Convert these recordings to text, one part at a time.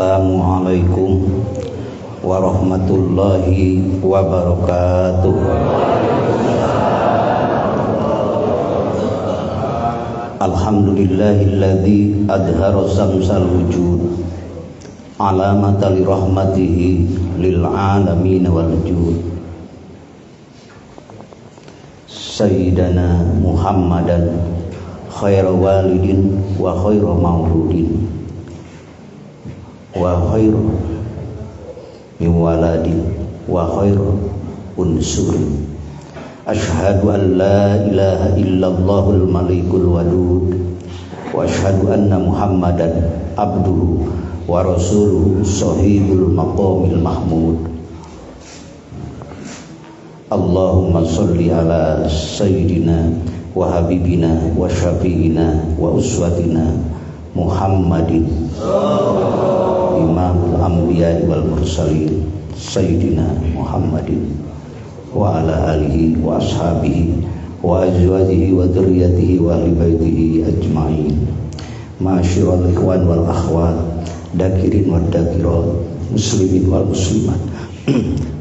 Assalamualaikum warahmatullahi wabarakatuh. Alhamdulillahilladzi adhara samsal wujud alamata li rahmatihi lil alamin wal jud. Sayyidana Muhammadan khairu walidin wa khairu mauludin wa khairu miwaladin wa khairu unsurin. Asyhadu an la ilaha illallahul malikul wadud wa asyhadu anna Muhammadan abduhu wa rasuluhu sahibul maqamil mahmud. Allahumma sholli ala sayyidina wa habibina wa syafi'ina wa uswatina Muhammadin imamul anbiya wal mursalin sayyidina Muhammadin wa ala alihi wa ashabihi wa azwajihi wa dzurriyyatihi wa ahli baitihi ajmain. Ma'asyiral ikhwan wal akhwat, dakirin wad dakirat, muslimin wal muslimat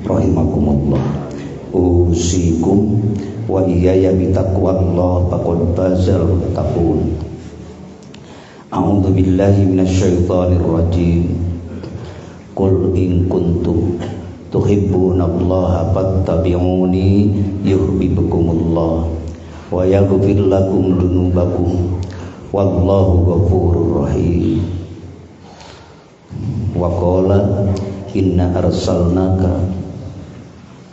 rahimakumullah. Usikum wa iyaya bitaqwallah faqad fazal muttaqun. A'udzu billahi minasyaitonir rajim. Qul in kuntum tuhibbunallaha fattabi'uni yuhibbukumullah wa yaghfir lakum dzunubakum wallahu ghafurur rahim. Wa qala inna arsalnaka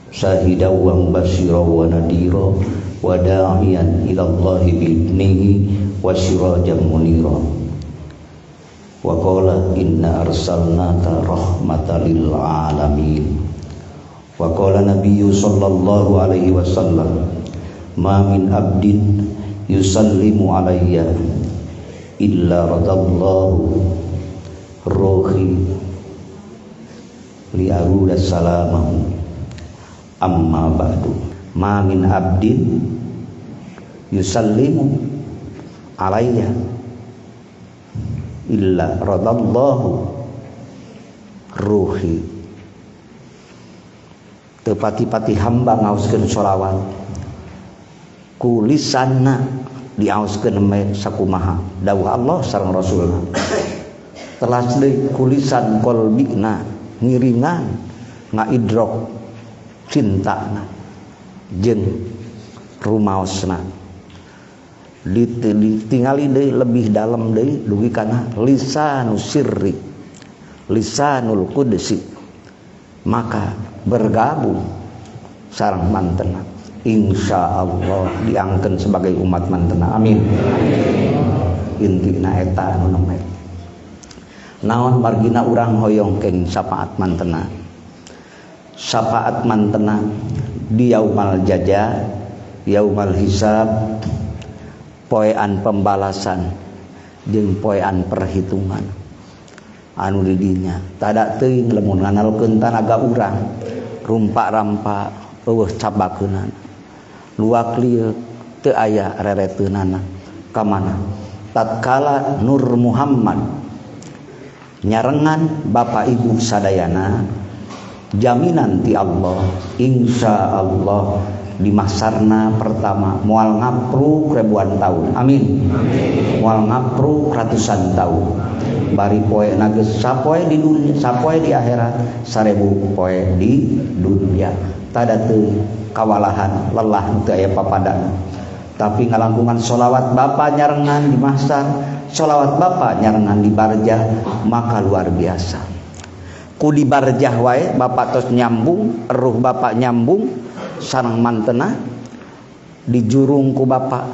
syahidan wa mubasysyiran wa nadhira wa da'iyan ila Allahi bi'idnihi wa sirajan munira. Wa qala inna arsalnaka rahmatan lil alamin. Wa qala nabiyyu sallallahu alaihi wasallam ma min abdin yusallimu alayya illa radallahu ruhi li aruda salamahu. Amma ba'du. Ma min abdin yusallimu alayya illa radallahu ruhi. Tepati-pati hamba ngaoskeun sholawat ku lisanna diaoskeun me sakumaha dawuh Allah sareng Rasulna. Telas deui ku lisan qalbina ngiringan ngaidrok cintana jeung rumaosna. Ditingali deui lebih dalam deui dugi kana lisanul sirri lisanul qudsi, maka bergabung sareng mantena insyaallah diangkeun sebagai umat mantena. Amin. Intina eta anu nemeh. Naon margina urang hoyong keng syafaat mantena. Syafaat mantena di yaumal jaza, yaumal hisab, poean pembalasan jeung poean perhitungan anu di dinya. Tada teuing lamun nganalkeun tanaga urang rumpa rampa eueuh cabakeunana luak lieu teu aya rereteunana ka mana. Tatkala Nur Muhammad nyarengan bapak ibu sadayana jaminan ti Allah insyaallah di masarna pertama moal ngapruk ribuan tahun. Amin. Moal ngapruk ratusan tahun. Bari poe nageus sapoe di dunia, sapoe di akhirat, 1000 poe di dunia. Tada teu kawalahan lelah teu aya papadan. Tapi ngalangkungan sholawat bapa nyarengan di masar, sholawat bapa nyarengan di barjah, maka luar biasa. Ku di barjah wae bapa tos nyambung, ruh bapa nyambung sareng mantena dijurung ku bapa,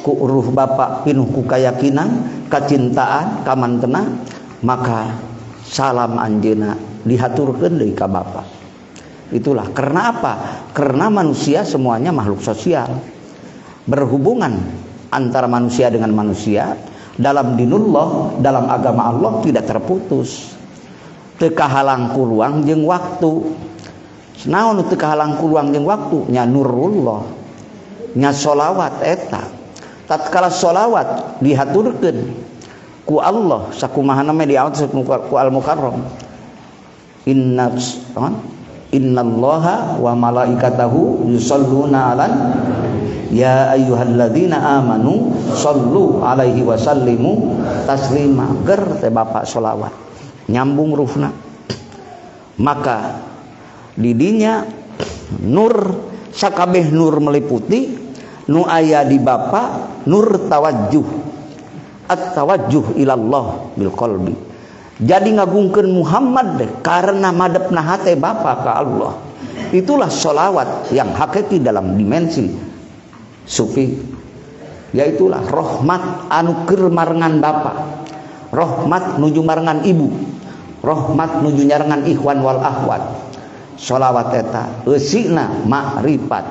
ku ruh bapa pinuh ku kayakinan kacintaan ka mantena, maka salam anjeuna dihaturkeun deui ka bapa. Itulah karena apa? Karena manusia semuanya makhluk sosial. Berhubungan antara manusia dengan manusia dalam dinullah, dalam agama Allah tidak terputus. Teu kahalang ku ruang jeung waktu. Naon teu kahalang ku ruang jeung waktu? Nya nurullah. Nya sholawat eta. Tatkala sholawat dihaturkeun ku Allah sakumaha nama diaut ku al mukarram. Innallaha wa malaikatahu yusholluna 'alan ya ayyuhalladzina amanu shollu alaihi wa sallimu taslima. Ger teh Bapak sholawat nyambung rufna. Maka didinya nur sakabeh nur meliputi nu aya di Bapak nur tawajjuh at-tawajjuh ilallah bil qalbi. Jadi ngagungkeun Muhammad deh karena madepna hate Bapa ka Allah. Itulah sholawat yang hakiki dalam dimensi sufi. Yaitulah rahmat anu keur marengan Bapa, rahmat nuju marengan ibu, rahmat nuju nyarengan ikhwan wal akhwat. Sholawat eta eusina makrifat,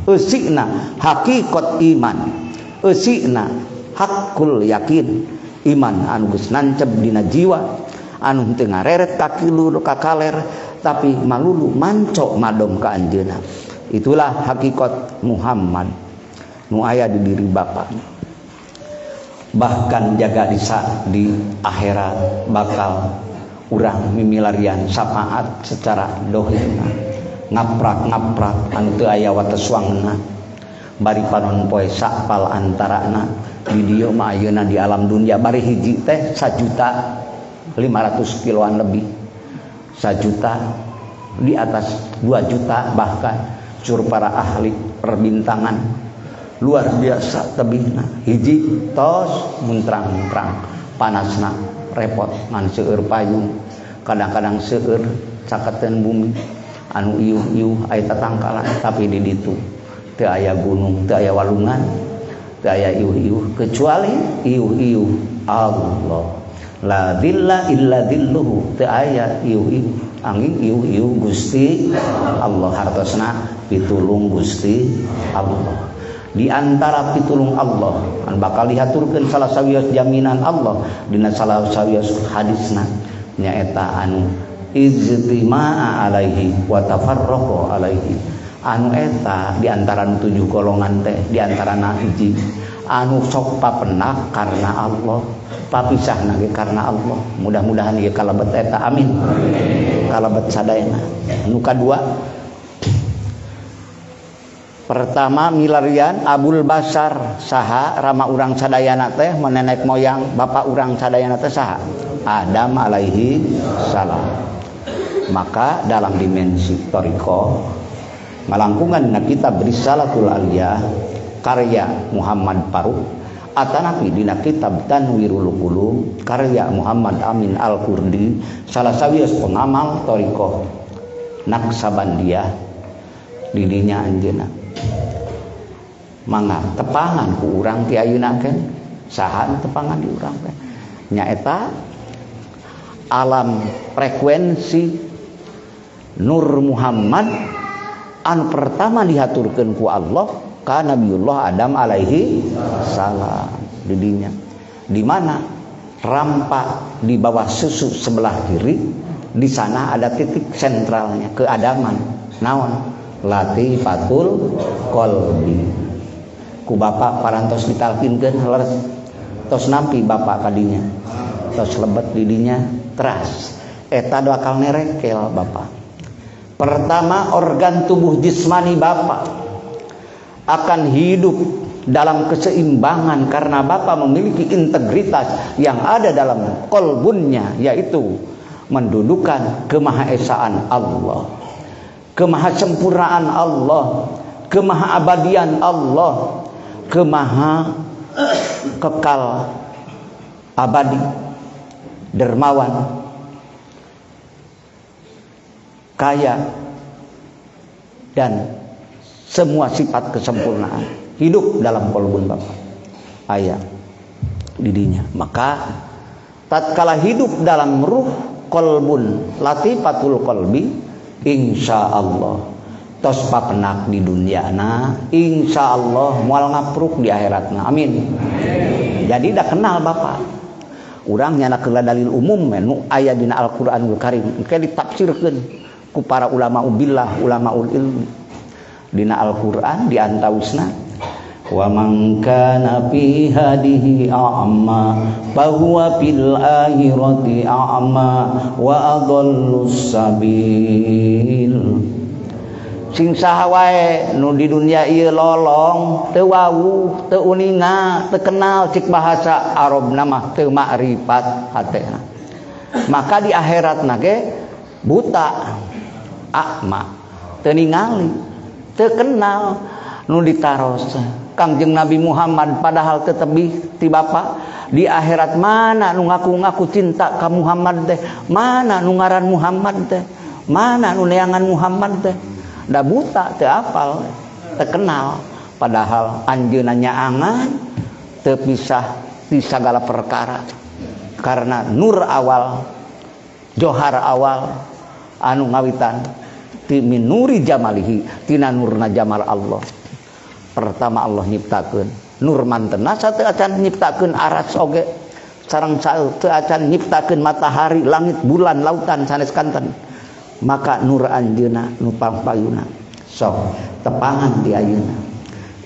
eusina hakikat iman, eusina hakul yakin, iman anu geus nancep dina jiwa, anu teu ngareret ka kilu ka kaler tapi malulu manco madom ka anjeunna. Itulah hakikat Muhammad nu aya di diri Bapak. Bahkan jaga di akhirat bakal urang mimilarian syafaat secara dohirna, ngaprak anu teu aya wateswangna, bari panon poe sakpal antarana di dieu mah ayeuna di alam dunia bari hiji teh 1.500.000 kiloan lebih, 1 juta di atas 2 juta bahkan sur para ahli perbintangan luar biasa tebihna. Hiji tos muntrang-muntrang panasna repot ngan seueur payung, kadang-kadang seueur caketeun bumi anu iuh-iuh aya tatangkalan, tapi di ditu teu aya gunung, teu aya walungan, teu aya iuh-iuh kecuali iuh-iuh Allah. La dzilla illa dzilluhu, teu aya iuh-iuh angin iuh-iuh Gusti Allah, hartosna pitulung Gusti Allah. Di antara pitulung Allah an bakal dihaturkeun salah sawios jaminan Allah dina salah sawios hadisna nyaeta anu ijtima'a alaihi wa tafarraqu alaihi. Anu eta di antara 7 golongan teh di antarana hiji anu sok papenak karena Allah, papisahna ge karena Allah. Mudah-mudahan ieu kalebet eta amin. Kalebet sadayana. Anu kadua pertama milarian Abul Basar saha rama urang sadayana teh menenek moyang bapak urang sadayana teh saha? Adam alaihi salam. Maka dalam dimensi toriko ngalangkungan dina kitab Risalatul Aliyah karya Muhammad Faruk atanapi dina kitab Tanwirul Qulub karya Muhammad Amin Al-Kurdi salah sawios pengamal toriko Naksabandiyah didinya anjeunna mangga tepangan ku urang ti ayeuna keneh saha tepangan di urang teh nyaeta alam frekuensi Nur Muhammad anu pertama dihaturkeun ku Allah ka Nabiullah Adam alaihi salam didinya di mana rampak di bawah susu sebelah kiri di sana ada titik sentralnya keadaman naon latifatul qalbi. Ku bapak parantos ditalkinkeun leres tos nampi bapak kadinya tos lebet didinya teras eta bakal nerekel bapak. Pertama organ tubuh jismani bapak akan hidup dalam keseimbangan karena bapak memiliki integritas yang ada dalam kolbunnya, yaitu mendudukan kemahaesaan Allah, kemahasempurnaan Allah, kemahaabadian Allah, kemaha kekal abadi, dermawan, kaya, dan semua sifat kesempurnaan hidup dalam kolbun bapak aya didinya. Maka tatkala hidup dalam ruh kolbun latifatul qalbi, insya Allah tos papenak di dunyana, insya Allah moal ngapruk di akhiratna amin. Jadi dah kenal bapak urang nyana keula dalil umum nu aya dina Al-Qur'anul Karim engke ditafsirkeun ku para ulama ubillah ulama ul ilmi dina Al-Qur'an di antausna wa man kana fi hadihi a'ma fahuwa fil akhirati a'ma wa adallus sabil. Sing saha wae nu di dunia ieu lolong teu wau teu uninga teu kenal cik bahasa Arabna mah teu ma'rifat hatena, maka di akhiratna ge buta akma teu ningali teu kenal nu ditaros Kangjeng Nabi Muhammad padahal teu tebih ti bapa. Di akhirat mana nu ngaku-ngaku cinta ka Muhammad teh, mana nu ngaran Muhammad teh, mana nu neangan Muhammad teh. Da buta teu apal teu kenal, padahal anjeunna nyaangan teu pisah di sagala perkara karena nur awal johar awal anu ngawitan ti min nuri jamalihi tina nurna jamal Allah. Pertama Allah nyiptakeun nur mantena teu acan nyiptakeun aras oge sareng teu acan nyiptakeun matahari langit bulan lautan sanes kanten, maka nur anjeunna nu pampayuna sok tepangan di ayeuna.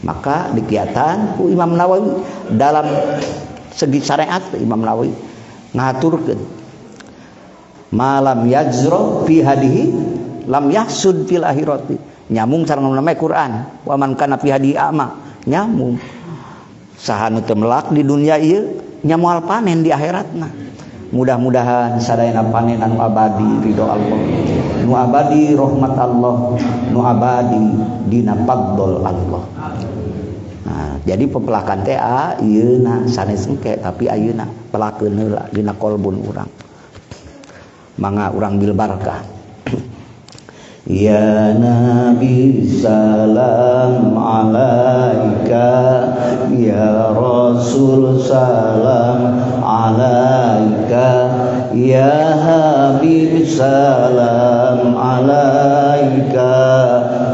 Maka dikiatan ku Imam Nawawi dalam segi syariat Imam Nawawi ngaturkeun malam yajro fi hadihi lam yahsud fil akhirati, nyamung sareng nama Quran wa man kana fi hadihi ama, nyamung saha nu teu melak di dunia ieu nyamoal panen di akhiratna. Mudah-mudahan sadayana panen anu abadi ridho Allah, nu abadi rahmat Allah, nu abadi dina fadl Allah. Nah, jadi pepelakan teh ayeuna sanes engke tapi ayeuna pelakeun heula dina kolbun urang. Mangga urang bil barakah. Ya Nabi salam alaika, ya Rasul salam alaika, ya Habib salam alaika,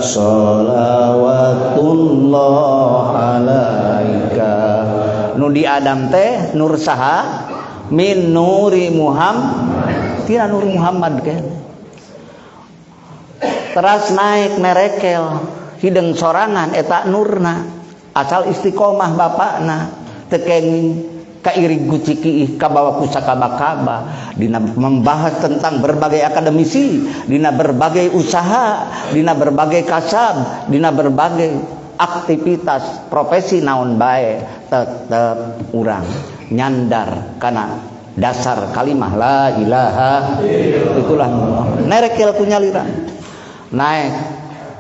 sholawatullah alaika. Nu di Adam teh nur saha? Min nuri Muhammad, tina nuri Muhammad kan. Teras naik merekel hideng sorangan eta nurna asal istiqomah bapakna tekeng kairing kuciki kabawa kusakaba-kaba dina membahas tentang berbagai akademisi, dina berbagai usaha, dina berbagai kasab, dina berbagai aktivitas profesi naon bae tetep urang nyandar kana dasar kalimah la ilaha itulah nerekel kunyalira naik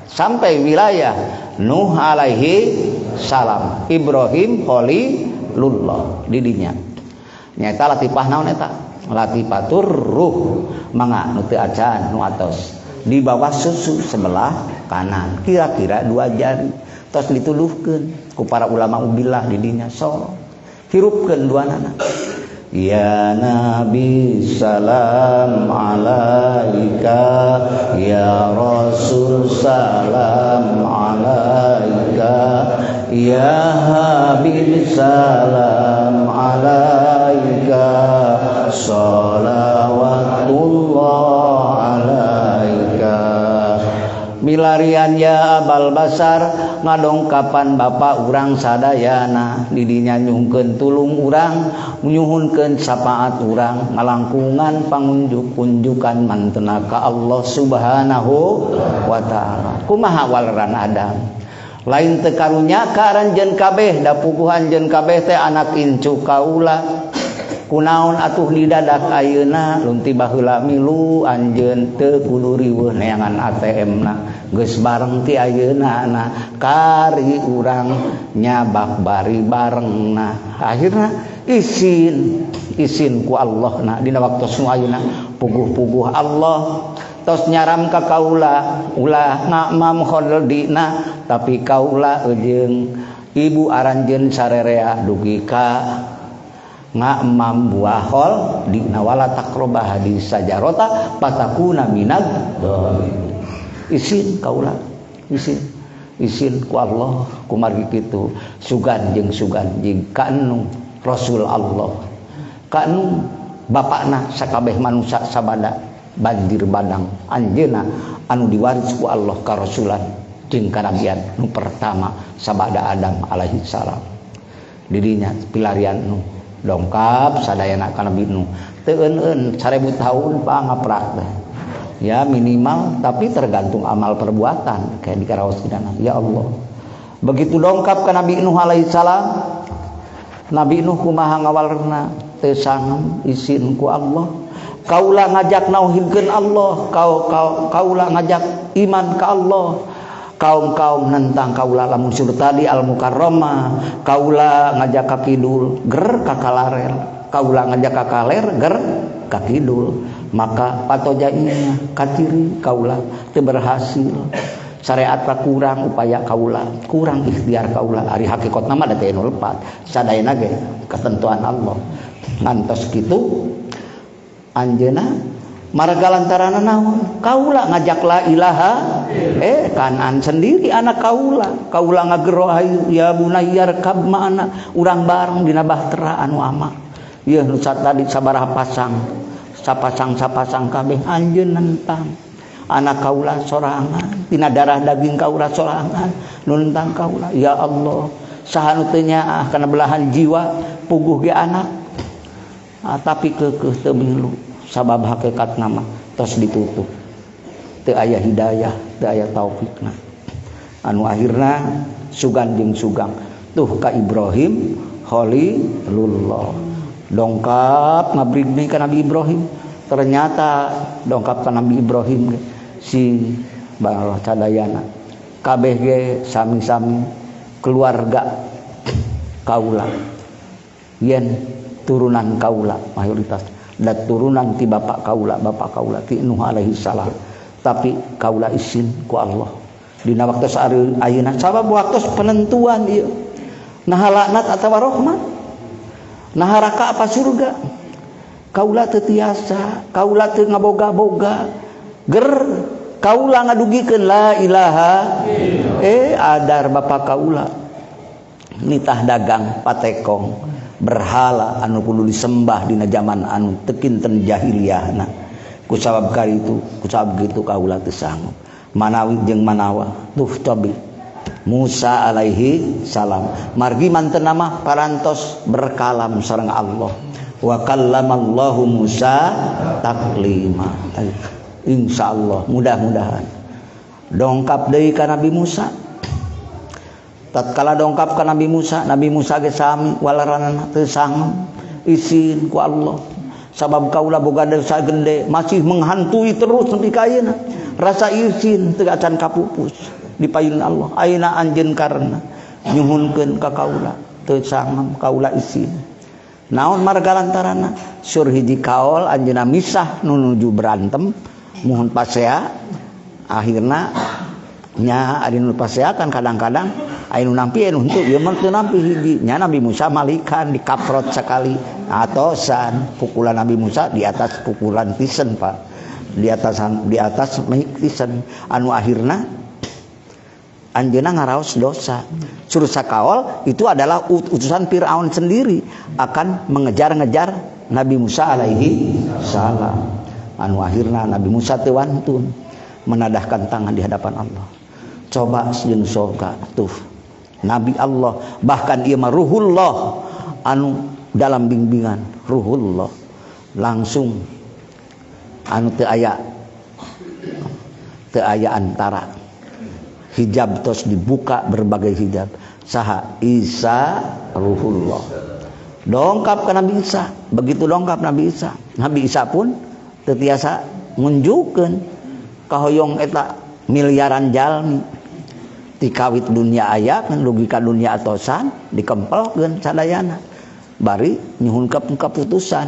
sampai wilayah Nuh alaihi salam, Ibrahim khalilullah di dinya. Nyata latifah naon eta? Latifatur ruh, mangga nu teu acan nu atos di bawah susu sebelah kanan, kira-kira 2 jari. Tos dituluhkeun ku para ulama ubillah di dinya so hirupkeun duanana. Ya Nabi salam alaika, ya Rasul salam alaika, ya Habib salam alaika, sholawatullah alaika. Milarian ya Abal Basar ngadongkapan bapak urang sadayana didinya nyungkeun tulung urang nyuhunkeun syafaat urang ngalangkungan pangunjuk-unjukan mantena ka Allah Subhanahu wa taala. Kumaha waleran Adam lain teu karunya ka ranjeun kabeh da puguhan jeun kabeh teh anak incu kaula. Kunaon atuh di dadak ayeuna lunti baheula milu anjeun teu kudu riweuh neangan ATM-na geus bareng ti ayeuna na kari urang nyabak bari barengna. Akhirna izin ku Allah na dina waktos nu ayeuna puguh-puguh Allah tos nyaram ka kaula ulah ngamam khodina tapi kaula jeung ibu aranjeun sarerea dugi ka ngamam buahol di nawala takrobah di sajarota patakuna minad izin kaula izin ku Allah kumargi kitu sugan jeung ka anu Rasul Allah ka anu bapakna sakabeh manusia sabada banjir badang anjeuna anu diwaris ku Allah ka Rasulan jeung kanabian nu pertama sabada Adam alaihi salam. Didinya pilarian nu dongkap sadayana ka Nabi Nuh teu eun 1000 tahun pangaprak teh. Ya minimal, tapi tergantung amal perbuatan kayak dikaraoskeunana. Ya Allah. Begitu dongkap ka Nabi Nuh alaihi salam, Nabi Nuh kumaha ngawalerna teu sangem izin ku Allah. Kaula ngajak nauhidkeun Allah, kaula ngajak iman ka Allah. Kaum-kaum nentang kaula lamun surtadi al-mukarramah, kaula ngajak ka kidul ger ka kalarer, kaula ngajak ka kaler ger ka kidul, maka patojaina katiri kaula teu berhasil. Syariat pa kurang upaya kaula, kurang ikhtiar kaula, ari hakikatna mah da teu lepat, sadayana ge ketentuan Allah. Ngantos kitu anjeunna marga lantaran naon kaula ngajak la ilaha Kanan sendiri anak kaula ngagero hayu ya bunayya rekab ma'ana urang bareng dina bahtera anu ama ieu nu tadi sabaraha sapasang kabeh anjeun nentang anak kaula sorangan tina darah daging kaula sorangan nu nentang kaula ya Allah saha nu teu nyaah kana belahan jiwa puguh ge anak tapi keukeuh teu milu sabab hakikat nama tos ditutup teu aya hidayah teu aya taufikna anu akhirna sugan jeung sugang tuh ka Ibrahim Khalilullah dongkap ngabrigni ka Nabi Ibrahim ternyata dongkap ka Nabi Ibrahim si bangsa sadayana kabeh ge sami-sami keluarga kaula yen turunan kaula mayoritas dan turunan ti bapak kaula ti Nuh alaihi salam tapi kaula izin ku Allah dina waktu saari ayeuna sabab waktu penentuan ieu naha laknat atawa rahmat naha neraka apa surga kaula teu tiasa kaula teu ngaboga-boga ger kaula ngadugikeun la ilaha adar bapak kaula nitah dagang patekong berhala anu kudu disembah dina zaman anu teu kinten jahiliyahna kusabab karitu kusabab kitu kaula teu sanggup manawi jeung manawa tuh cobi Musa alaihi salam margi mantenna mah parantos berkalam sareng Allah wa kallamallahu Musa taklima insyaallah mudah-mudahan dongkap deui ka Nabi Musa tatkala dongkap ka Nabi Musa ge sami walaranana teu sangem izin ku Allah sabab kaula boga dosa gede masih menghantui terus nepi ka ayeuna rasa izin teu acan kapupus dipayun Allah ayeuna anjeun karena nyuhunkeun ka kaula teu sangem kaula izin naon marga lantaranna sur hiji kaol anjeunna misah nunuju berantem muhun pasea akhirna nya ari nu pasea kan kadang-kadang anu nampi anu henteu ieu mah teu nampi hiji nya Nabi Musa malikan dikaprot sakali atosan pukulan Nabi Musa di atas pukulan tisen Pak di atas mik tisen anu akhirna anjeunna ngaraos dosa suruh sakaol itu adalah utusan Firaun sendiri akan mengejar-ngejar Nabi Musa alaihi salam anu akhirna Nabi Musa teu wantun menadahkan tangan di hadapan Allah coba jeung soga tuh Nabi Allah bahkan ieu mah ruhullah anu dalam bimbingan ruhullah langsung anu teu aya antara hijab tos dibuka berbagai hijab saha Isa ruhullah dongkap ka Nabi Isa begitu dongkap Nabi Isa pun teu tiasa ngunjukkeun kahoyong eta miliaran jalmi ti kawit dunia aya kan logika dunia atosan dikempelkeun sadayana bari nyuhun keputusan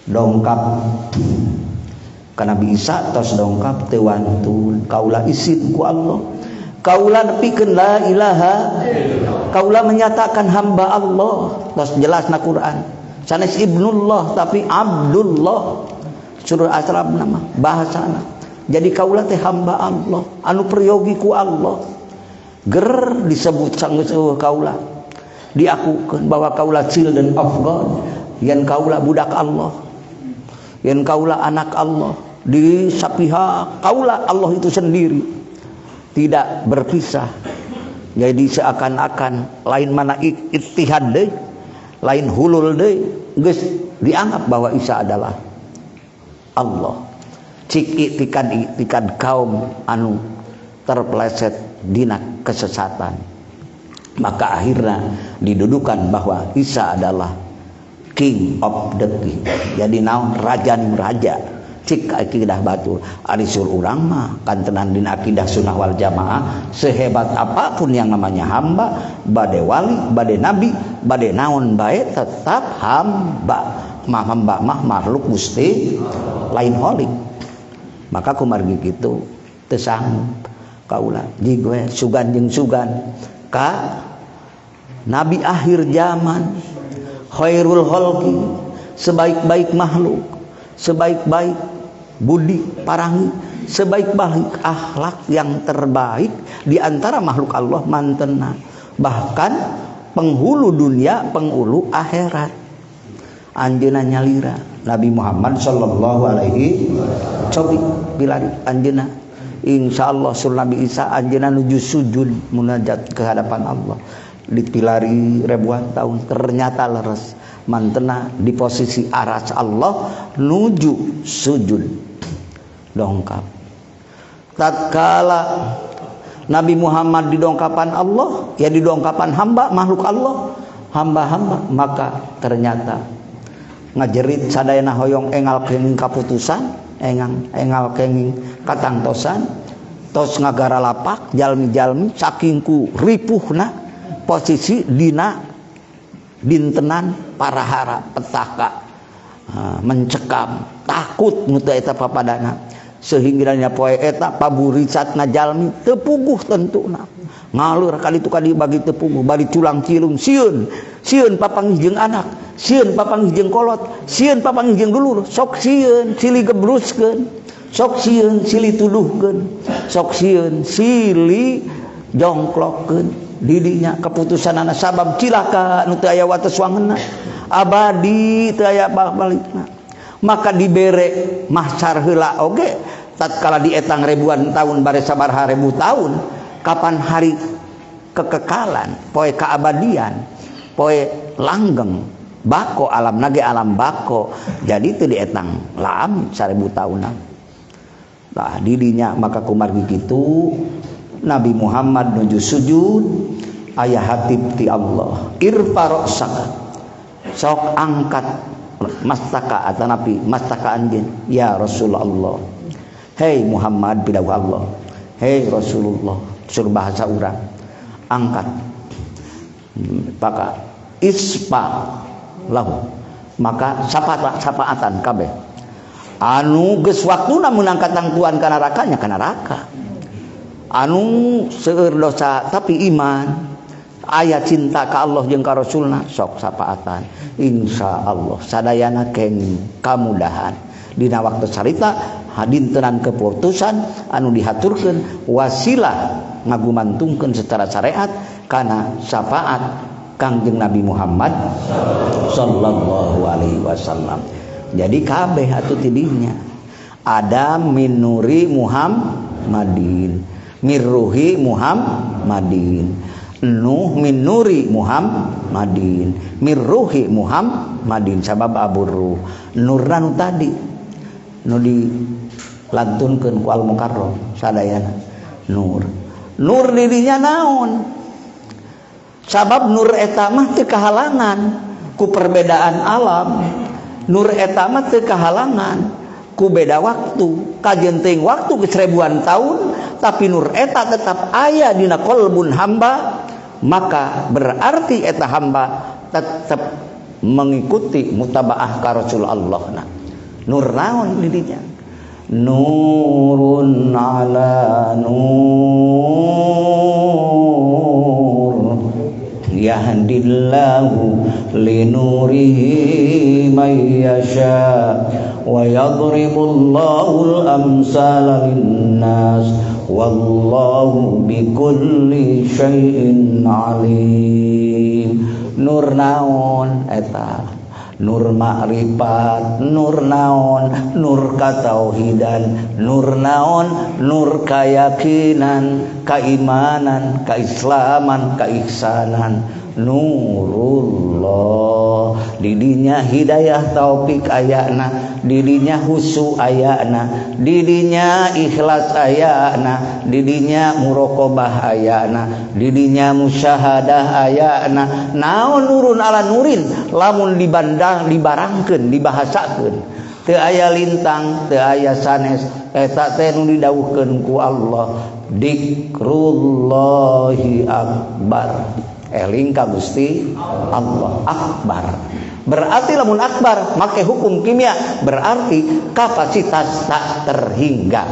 dongkap ka Nabi Isa tos dongkap teu wantun kaula izin ku Allah kaula nepikeun la ilaha kaula menyatakan hamba Allah tos jelasna Quran sanes ibnullah tapi abdullah surah Asraf nama bahasana jadi kaula teh hamba Allah anu priyogi ku Allah ger disebut sanggeus kaula diakukeun bahwa kaula children of God yen kaula budak Allah yen kaula anak Allah di sapihak kaula Allah itu sendiri tidak berpisah. Jadi seakan-akan lain mana ittihad deui, lain hulul deui, geus dianggap bahwa Isa adalah Allah. Cik itikad kaum anu terpeleset dina kesesatan. Maka akhirnya didudukan bahwa Isa adalah King of the King. Jadi naon rajan raja. Cik akidah batul ari sur urang mah kantenan dina akidah sunnah wal jamaah, sehebat apapun yang namanya hamba, bade wali, bade nabi, bade naon bae tetap hamba. Hamba mah makhluk Gusti lain holik. Maka kumargi kitu teu sanggup kaula jigue sugan jeung sugan ka nabi akhir zaman, khairul khalqi, sebaik-baik makhluk, sebaik-baik budi parangi, sebaik-baik akhlak yang terbaik di antara makhluk Allah mantena, bahkan penghulu dunia, penghulu akhirat. Anjeunna nyalira Nabi Muhammad sallallahu alaihi cobi bilari anjeunna insyaallah sur Nabi Isa anjeunna nuju sujud munajat ke hadapan Allah dipilari ribuan tahun ternyata leres mantena di posisi aras Allah nuju sujud dongkap. Tatkala Nabi Muhammad didongkapan Allah, ya didongkapan hamba makhluk Allah, hamba-hamba, maka ternyata ngajerit sadayana hoyong engal kenging kaputusan, engal kenging katangtosan, tos ngagara lapak jalmi-jalmi saking ku ripuhna posisi dina dintenan parahara petaka mencekam takut mutu eta papadana sehingga poe eta paburisatna jalmi teu puguh tentuna ngalur kali itu kali bagi teu puguh bari culang cilung sieun papanggih jeung anak, sieun papanggih jeung kolot, sieun papanggih jeung dulur, sok sieun silih gebruskeun, sok sieun silih tuduhkeun, sok sieun silih jongklokkeun didinya keputusanana sabab cilaka nu teu aya wates wangeunna abadi teu aya balikna. Maka dibere mahsyar heula oge tatkala dietang ribuan tahun bare sabaraha ribu tahun kapan hari kekekalan poe keabadian poe langgeng bako alam nage alam bako jadi teu dietang laam 1000 tahunan lah didinya. Maka kumargi kitu Nabi Muhammad nuju sujud aya hatib ti Allah irfa ra'saka sok angkat mastaka atau nabi mastaka anjeun ya Rasulullah. Hei Muhammad pidawuh Allah, hei Rasulullah sur bahasa urang angkat maka ispa lahu maka sapaatan kabeh anu geus waktuna mun angkat tangtuan ka nerakanya ka neraka, anu seueur dosa tapi iman aya cinta ka Allah jeung ka Rasulna sok sapaatan insyaallah sadayana kenging kamudahan dina waktu carita hadintenan keputusan anu dihaturkeun wasilah ngagumantungkeun secara syariat kana syafaat Kangjeng Nabi Muhammad sallallahu alaihi wasallam. Jadi kabeh atuh tidinya ada minuri Muhammadin mirruhi Muhammadin Nuh min nuri Muhammadin mirruhi Muhammadin sabab aburruh nurna nu tadi nu dilantunkeun ku al mukarram sadayana nur dirinya naon sabab nur eta mah teu kahalangan ku perbedaan alam, nur eta mah teu kahalangan ku beda waktu kajenting waktu ke 1000-an tahun tapi nur eta tetap aya dina qalbun hamba. Maka berarti eta hamba tetap mengikuti mutabaah ka Rasulullah. Nur naon didinya? Nurun ala nur yahdillahu linurihi may yasha wa yadribullahu al-amsala lin-nas wallahu bikulli syai'in alim. Nur naon eta? nur makrifat, nur naon, nur katauhidan, nur naon, nur keyakinan, keimanan, keislaman, keihsanan, nurullah. Didinya hidayah taufik ayana, didinya husu ayana, didinya ikhlas ayana, didinya muraqabah ayana, didinya musyahadah ayana. Naon nurun ala nurin, lamun dibarangkeun, dibahasakeun, teu aya lintang, teu aya sanes, eta teh nu didawuhkeun ku Allah, dzikrullahi akbar. Eling ka Gusti Allah akbar. Berarti lamun akbar make hukum kimia, berarti kapasitas tak terhingga.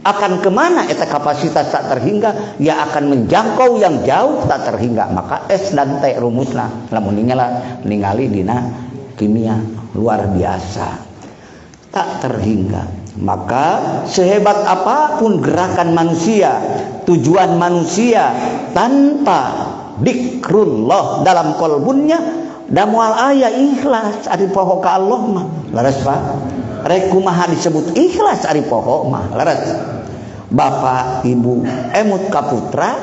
Akan kemana eta kapasitas tak terhingga? Ya akan menjangkau yang jauh tak terhingga. Maka S dan T rumusna lamun ningali dina kimia luar biasa, tak terhingga. Maka sehebat apapun gerakan manusia, tujuan manusia, tanpa dikrullah dalam kolbunnya, da moal aya ikhlas ari poho ka Allah mah laras Pak. Rek kumaha disebut ikhlas ari poho mah laras. Bapak ibu emut ka putra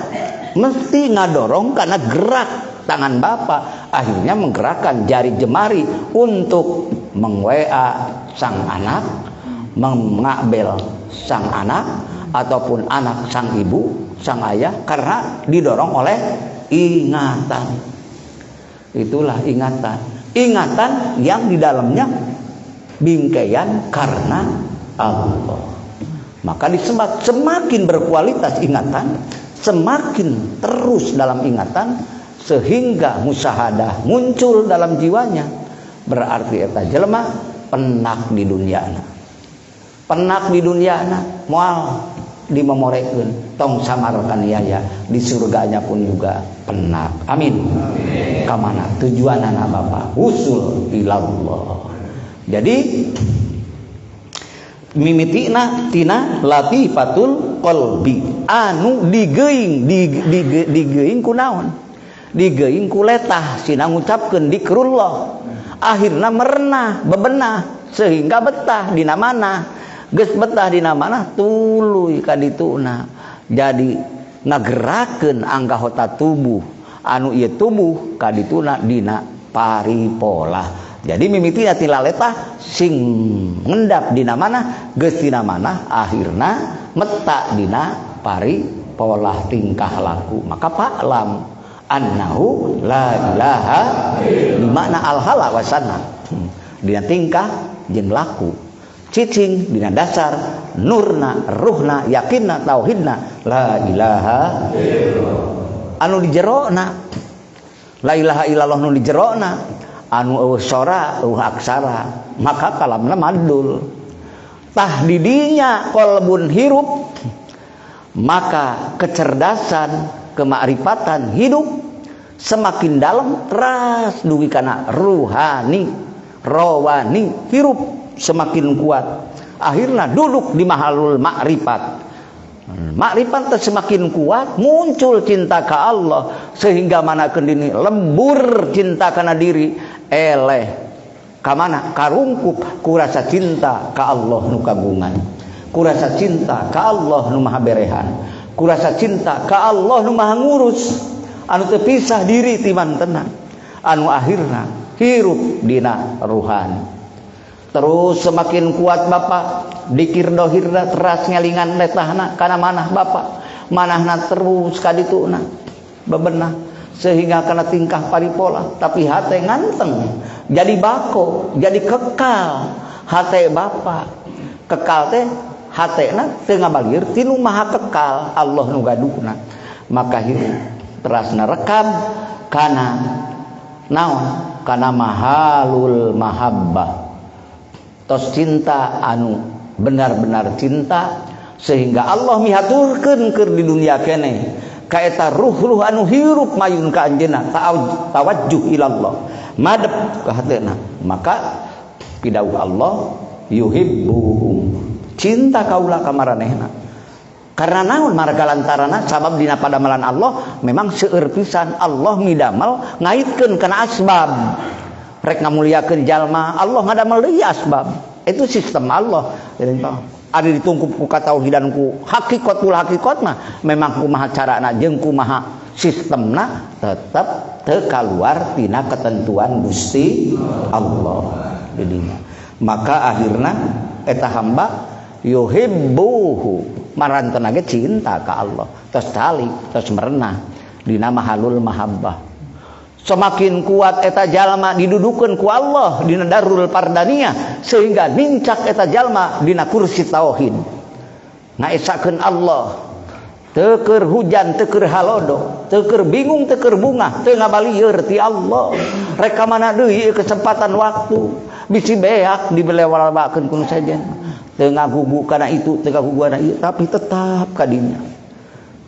mesti ngadorong karena gerak tangan bapak, akhirnya menggerakkan jari jemari untuk meng-WA sang anak, mengabel sang anak, ataupun anak sang ibu, sang ayah, karena didorong oleh ingatan. Itulah ingatan. Ingatan yang di dalamnya bingkaian karena Allah. Maka disebat semakin berkualitas ingatan, semakin terus dalam ingatan, sehingga musyahadah muncul dalam jiwanya. Berarti eta jelema penak di duniana. Penak di duniana moal dimemorekeun tong samarkan yaya, di surganya pun juga penak. Amin. Kamana tujuan anak Bapak? Usul ilallah. Jadi mimitina tina latifatul qalbi, anu digeuing kunaon? Digeuing ku letah sina ngucapkeun zikrullah. Akhirna merenah, bebenah sehingga betah dina mana? Geus betah dina mana? Tuluy ka dituna. Jadi ngagerakeun anggota tubuh anu ieu tubuh ka dituna dina paripola. Jadi mimiti ati laletah sing ngendap dina mana? Geus dina mana? Akhirna meta dina paripola tingkah laku. Maka fa'lam annahu la ilaha di makna al-hala wasana. Dina tingkah jeung laku. Cicing dina dasar nurna, ruhna, yakinna, tauhidna la ilaha illallah. Anu di jerona la ilaha illallah nu di jerona anu sora aksara, maka kalamna madul. Tah didinya qalbun hirup, maka kecerdasan, kemakrifatan hidup semakin dalam teras dugi kana ruhani, rawani hirup semakin kuat. Akhirnya duduk di mahalul makrifat. Makrifat semakin kuat, muncul cinta ke Allah, sehingga manakeun dini lembur cinta kana diri, eleh ka mana? Karungkup ku rasa cinta ka Allah nu kagungan, ku rasa cinta ka Allah nu maha berehan, ku rasa cinta ka Allah nu maha ngurus, anu teu pisah diri ti mantena, anu akhirna hirup dina ruhani. Terus semakin kuat Bapak dikir dohirna teras ngelingan letahna kana manah Bapak, manahna terus ka dituna bebenah sehingga kana tingkah paripola, tapi hate nganteng jadi bako, jadi kekal hate Bapak. Kekal teh hatena teu ngabalir tinu maha kekal Allah nu gaduhna. Maka hirup terasna rekam kana naon? Kana mahalul mahabbah, tos cinta anu benar-benar cinta, sehingga Allah mihaturkeun keur di dunia kene ka eta ruh anu hirup mayun ka anjeunna, tawajjuh ilallah, madep ka hatena. Maka pidawuh Allah yuhibbuhum, cinta kaula ka maranehna. Karena naon? Marga lantarana sabab dina padamalan Allah memang seueur pisan Allah midamel ngaitkeun kana asbab. rek ngamuliakeun jalma, Allah ngadamel deui asbab. Itu sistem Allah. Ada ditungku ku katauhidan ku hakikatul hakikat mah memang kumaha carana jeung kumaha sistemna tetep teu kaluar tina ketentuan Gusti Allah. Jadi maka akhirna eta hamba yuhibbuhu marantena ge cinta ka Allah, tos tali, tos merenah dina mahalul mahabbah. Semakin kuat eta jalma didudukeun ku Allah dina darul pardaniyah sehingga nincak eta jalma dina kursi tauhid. Ngaesakeun Allah, teu keur hujan, teu keur halodo, teu keur bingung, teu keur bungah, teu ngabalieur ti Allah. Rek ka mana deui kesempatan waktu bisi beak dibelewalabakeun ku nu sajen. Teu ngagugu kana itu, teu ngagugu kana ieu, tapi tetap ka dinya.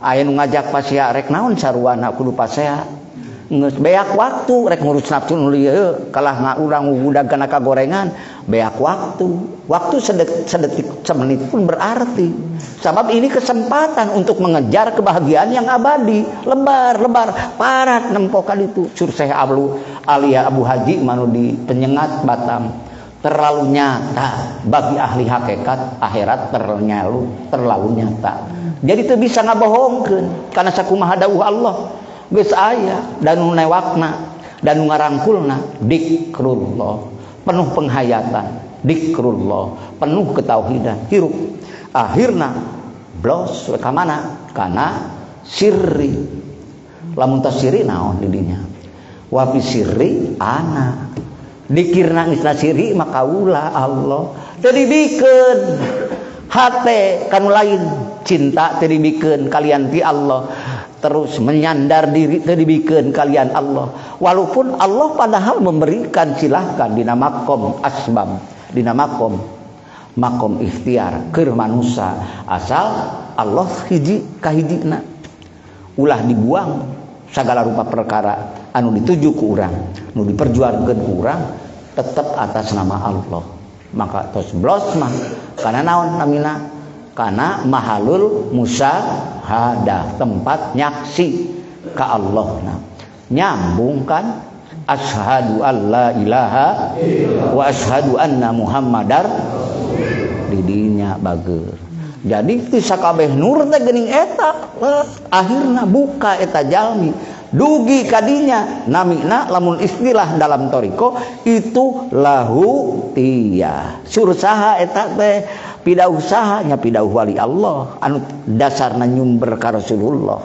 Aya nu ngajak pasea rek naon saruana kudu pasea. Ngeus beak waktu rek ngurus nafsu nu lieu kalah ngaurang ngudag kana kagorengan beak waktu sedetik semenit pun berarti sebab ini kesempatan untuk mengejar kebahagiaan yang abadi lebar parat nempokan itu sur Syekh Alia Abu Haji manu di Penyengat Batam terlalu nyata bagi ahli hakikat akhirat terlalu nyata jadi teu bisa ngabohongkeun karena sakumaha dawuh Allah geus aya dan nu newakna dan nu ngarangkulna dzikrullah penuh penghayatan dzikrullah penuh ketauhidan hirup akhirna blos ka mana kana sirri lamun tas sirri naon di dinya wa fi sirri ana dikirna geus sirri maka ulah Allah teu dibikeun hate kanu lain cinta teu dibikeun kalian ti Allah terus menyandar diri terdibikeun kalian Allah walaupun Allah padahal memberikan silahkan dina makom asbab dina makom ikhtiar keur manusia asal Allah hiji kahijina ulah dibuang segala rupa perkara anu dituju ku urang nu diperjuangkeun ku urang tetep atas nama Allah maka tos blos mah kana naon namina kana mahalul musyahadah tempat nyaksi ka Allah nyambung kan asyhadu alla ilaha wa asyhadu anna muhammadar didinya bager jadi ti sakabeh nur teh geuning eta akhirna buka eta jalmi dugi kadinya namina lamun istilah dalam toriko itu lahu tiyah sur saha eta teh pidauh sahanya pidauh wali Allah anu dasarna nyumber ka Rasulullah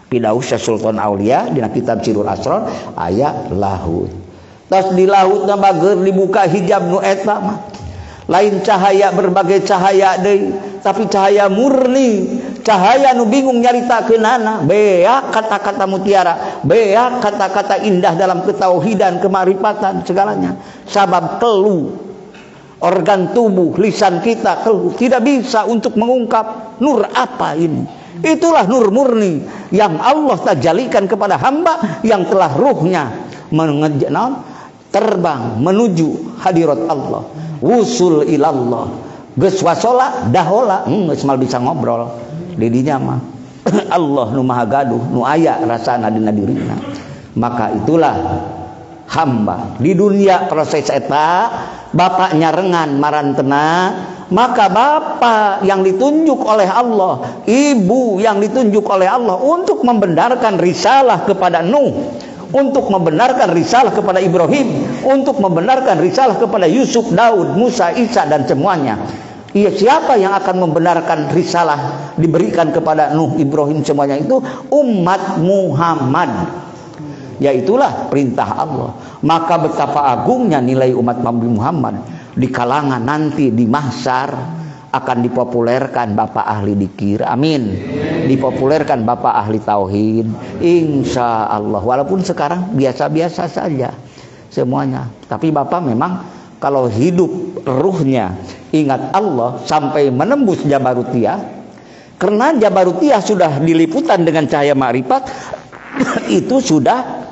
pidauh Sultan Aulia dina kitab Sirul Asrar aya lahut tos di lahutna bager dibuka hijab nu eta mah lain cahaya berbagai cahaya deui tapi cahaya murni cahaya nu bingung nyaritakeunana beak kata-kata mutiara beak kata-kata indah dalam ketauhidan kemarifatan segalanya sabab kelu organ tubuh lisan kita tidak bisa untuk mengungkap nur apa ini itulah nur murni yang Allah tajalikan kepada hamba yang telah ruhnya terbang menuju hadirat Allah wusul ilallah geus wasola dahola geus mal bisa ngobrol di dinya mah Allah nu maha gaduh nu aya rasana dina dirina maka itulah hamba di dunia proses eta bapaknya rengan marantena maka bapak yang ditunjuk oleh Allah ibu yang ditunjuk oleh Allah untuk membenarkan risalah kepada Nuh untuk membenarkan risalah kepada Ibrahim untuk membenarkan risalah kepada Yusuf, Daud, Musa, Isa dan semuanya siapa yang akan membenarkan risalah diberikan kepada Nuh, Ibrahim semuanya itu umat Muhammad yaitulah perintah Allah maka betapa agungnya nilai umat Nabi Muhammad di kalangan nanti di mahsyar akan dipopulerkan bapak ahli dzikir amin dipopulerkan bapak ahli tauhid insya Allah walaupun sekarang biasa-biasa saja semuanya tapi bapak memang kalau hidup ruhnya ingat Allah sampai menembus Jabarutiyah karena Jabarutiyah sudah diliputan dengan cahaya ma'rifat itu sudah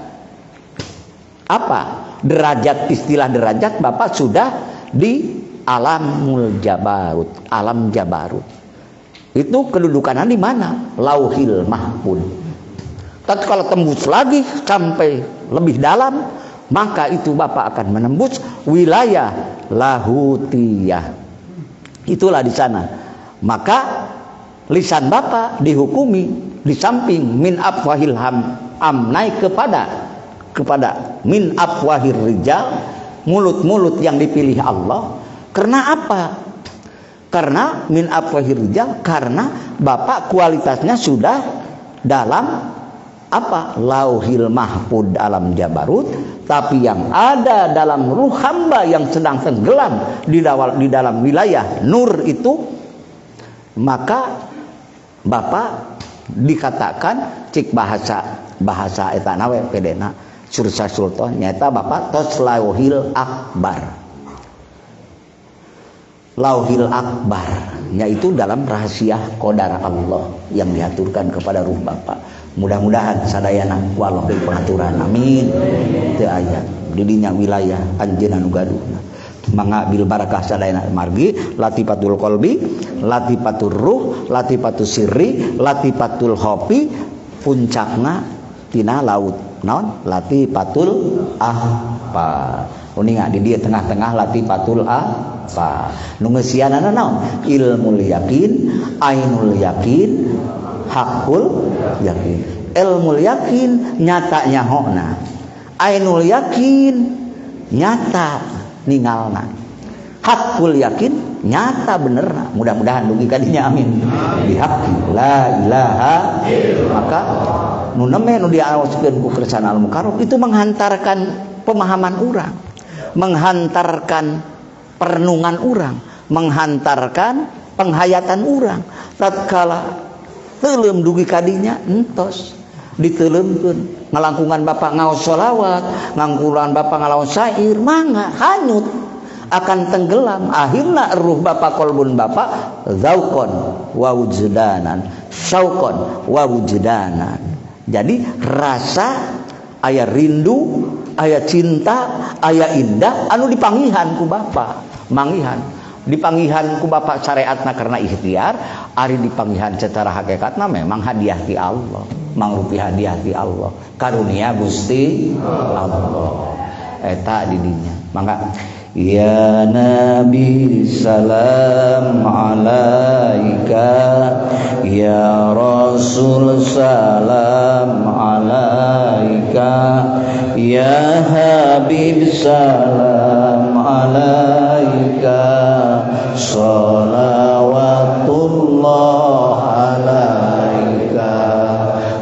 apa derajat istilah derajat bapak sudah di alamul jabarut alam jabarut itu kedudukannya di mana lauhil mahfuz tapi kalau tembus lagi sampai lebih dalam maka itu bapak akan menembus wilayah lahutiyah. Itulah di sana. Maka lisan bapak dihukumi di samping min afwahil naik kepada min afwahir rijal, mulut-mulut yang dipilih Allah. Karena apa? Karena min afwahir rijal, karena bapak kualitasnya sudah dalam apa? Lauhil mahfud alam jabarut, tapi yang ada dalam ruh hamba yang sedang tenggelam di dalam wilayah nur itu, maka bapak dikatakan cik bahasa eta nawe pedena sursa sultan nyata bapak tos lauhil akbar. Lauhil akbar yaitu dalam rahasia qadar Allah yang diaturkan kepada ruh bapak. Mudah-mudahan sadayana ku Allah beri pengaturan, amin. Teu aya di dinya wilayah anjeunna nu gaduhna. Mangga bil barakah sadayana margi latifatul qalbi, latifatul ruh, latifatul sirri, latifatul khofi, puncakna tina laut naon latifatul ahfa. Uninga di dieu tengah-tengah latifatul ahfa. Nu ngeusianana naon? Ilmul yakin, ainul yakin, hakul yakin. Ilmul yakin nyata nyahona, ainul yakin nyata ningalna, hakul yakin nyata benerna. Mudah-mudahan dugi kadinya, amin. Bihaqi la ilaha. Maka nu neme nu diaoskeun ku kersana al mukarram itu menghantarkan pemahaman urang, menghantarkan perenungan urang, menghantarkan penghayatan urang. Tatkala teuleum dugi kadinya entos diteuleumkeun ngalangkungan bapak ngaos sholawat, ngangkulan bapak ngalaos syair, mangga hanyut akan tenggelam. Akhirna ruh bapak kolbun bapak zauqon wa wujdanan, syauqon wa wujdanan. Jadi rasa aya rindu, aya cinta, aya indah anu dipanggihan ku bapak, manggihan dipanggihan ku bapak syariatna karena ikhtiar, ari dipanggihan secara hakikatna memang hadiah ti Allah, mangrupi hadiah ti Allah, karunia Gusti Allah. Eta di dinya. Mangga ya Nabi salam alaika, ya Rasul salam alaika, ya Habib salam alaika, sholawatullah alaika,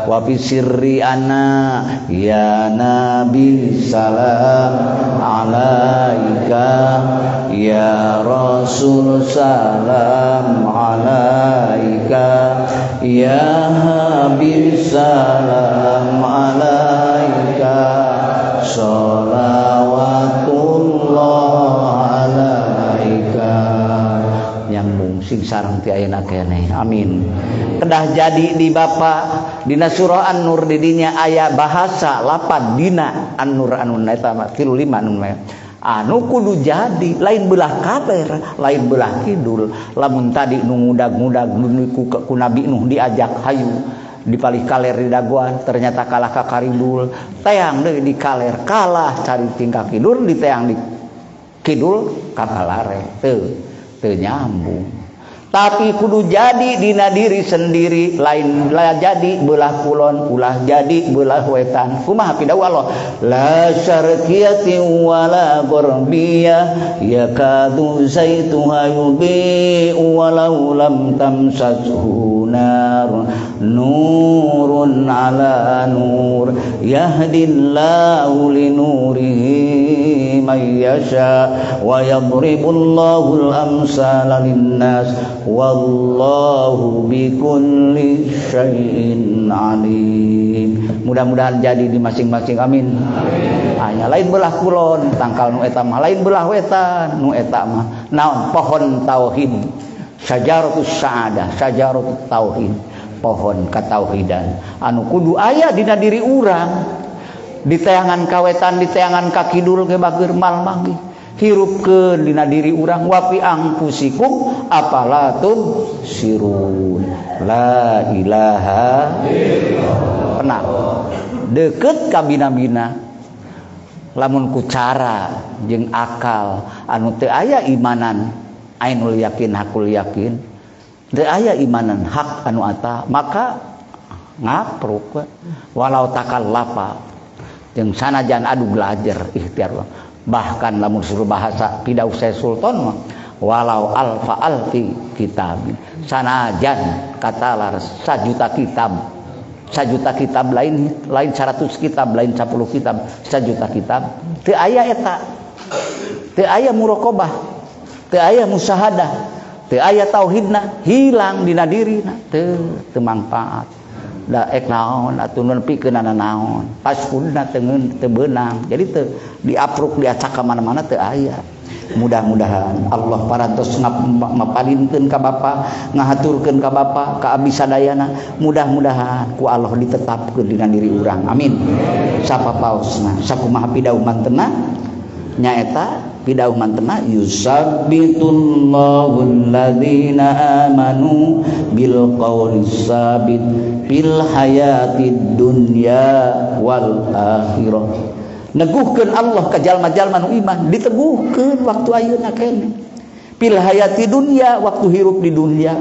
wa fi sirri ana ya Nabi salam alaika, ya Rasul salam alaika, ya Habib salam alaika, sholawatullah alaika. Yang mungsing sareng ti ayeuna keneh, amin. Kedah jadi di bapak dina surah An-Nur di dinya aya bahasa lapan dina An-Nur anu eta 35 anu kudu jadi lain belah kaber, lain belah kidul. Lamun tadi nu ngudag-ngudag ku Nabi Nuh diajak hayu dipalih kaler di daguan, ternyata kalah ka karibul, teang deui di kaler, kalah cari tingkah kidul di teang di kidul ka kalare, teu nyambung. Tapi kudu jadi dina diri sendiri, lain lah jadi belah kulon, ulah jadi belah wetan. Kumaha pidahu Allah? La syarqiyatin wala gharbiyah yakadu zaituha yubi'u walau lam tamsashu nar, nurun ala nur yahdillahu linurihi man yasha wa yadribullahu al-amsala linnas wallahu bikulli syai'in alim. Mudah-mudahan jadi di masing-masing, amin. Hanya lain belah kulon tangkal nu eta mah, lain belah wetan nu eta mah naon pohon tauhid, syajaratus sa'adah, syajaratus tauhid, pohon katauhidan anu kudu aya dina diri urang. Di teangan kawetan, di teangan kakidul ge bageur mal manggi hirupkeun dina diri urang. Wa fi anfusikum apalatun sirun, la ilaha illallah. Pernah deket ka bina-bina lamun ku cara jeung akal anu teu aya imanan ainul yakin hakul yakin, teu aya imanan hak anu eta, maka ngapruk walau takallafa jeung sanajan adu belajar ikhtiar. Bahkan lamun suruh bahasa pidau Syekh Sultan mah walau alfa alfi kitab, sanajan kata laras sajuta kitab lain 100 kitab lain 10 kitab 1 juta kitab teu aya eta, teu aya muraqabah, teu aya musyahadah, teu aya tauhidna, hilang dina dirina, teu manfaat. Da ek naon atuh nepikeun naon paskudna teu beunang, jadi teu diapruk diacak ka mana-mana teu aya. Mudah-mudahan Allah parantos mapalinkeun ka Bapa, ngahaturkeun ka Bapa, ka abdi sadayana, mudah-mudahan ku Allah ditetapkeun dina diri urang. Amin. Sapa paosna sakumaha pidau mantena nyaeta pidau mantena yusabbitullahu alladzina amanu bil qaulis sabit fil hayatid dunya wal akhirah. Neguhkeun Allah ka jalma-jalma nu iman, diteguhkeun waktu ayeuna keneh. Fil hayati dunya, waktu hirup di dunia.